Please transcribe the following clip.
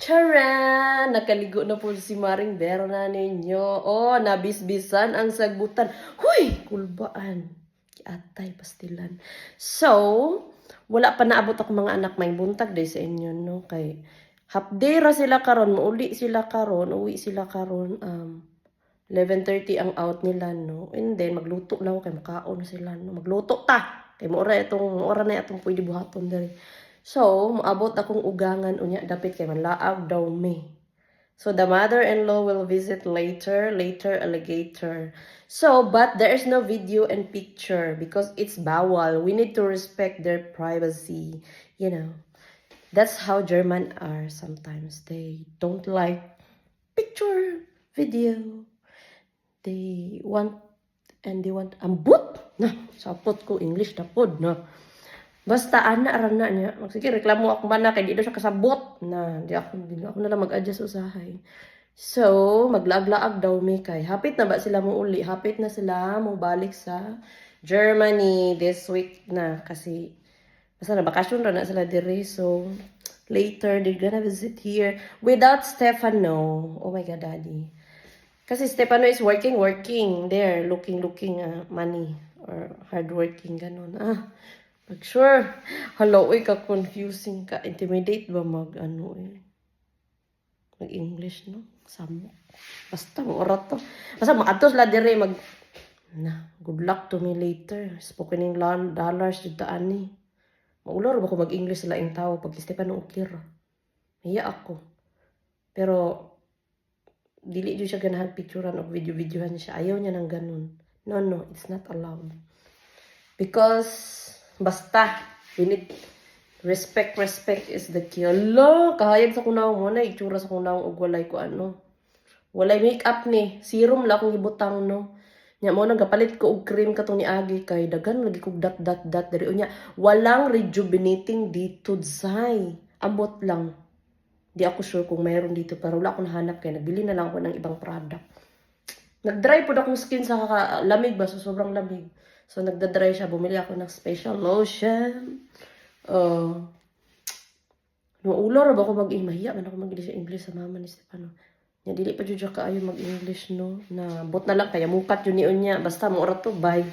Charan! Nakaligo na po si Maring Berna ninyo. Oh, nabisbisan ang sagbutan. Huy! Kulbaan. Kiatay, pastilan. So, wala pa naabot ako mga anak may buntag day sa inyo, no? Kay half day ra sila karon, mauli sila karon, uwi sila karon 11:30 ang out nila, no? And then magluto na ako kay makaon na sila, no? Magluto ta. Kay maura na itong pwede buhaton diri. So, moabot akong ugangan unya dapit kay manlaag daw me. So the mother-in-law will visit later alligator. So, but there is no video and picture because it's bawal. We need to respect their privacy, you know. That's how German are sometimes. They don't like picture, video. They want ambot na sapot ko English na pod na. Basta ana ra na niya. Sige reklamo ako man na kay di daw siya kasabot na di ako na lang mag-adjust usahay. So, maglaag-laag daw mi kay hapit na ba sila mo uli? Hapit na sila mo balik sa Germany this week na kasi basta na bakasyon ra na sila diri. So, later they're gonna visit here without Stefano. Oh my God, Daddy. Kasi Stefano is working there, looking money or hardworking ganun. Pag sure, hello, ka confusing ka, intimidate ba mag-English, no? Samo. Basta mo orat to. Basta maatos la dire good luck to me later. Spoken in dollars jud ta ani. Maulor ba ko mag-English sila ing tao pag Stefano ukira. Hiya ako. Pero dili jud siya ganahan picturean o video-videohan siya. Ayaw niya ng ganun. No, it's not allowed. Because basta, we need respect is the key. Ala, kahayag sa kunaw mo na, itsura sa kunaw og walay ko ano. Walay makeup ni, serum la akong ibutang no. Nya mo nang gapalit ko og cream katong ni Agi kay dagan lagi kog dot diri unya. Walang rejuvenating dito zay. Ambot lang. Di ako sure kung mayroon dito pero wala akong nahanap kay nagbili na lang ako ng ibang product. Nag-dry po akong skin sa lamig ba, so sobrang lamig. So, nagda-dry siya. Bumili ako ng special lotion. Ulor ba ako mag-mahiya? Man ako mag-English sa mama ni Stefano. Nya, dili pa dyan kaayo mag-English, no? Na, bot na lang, kaya mukat yun niya. Basta, mo oras to, bye.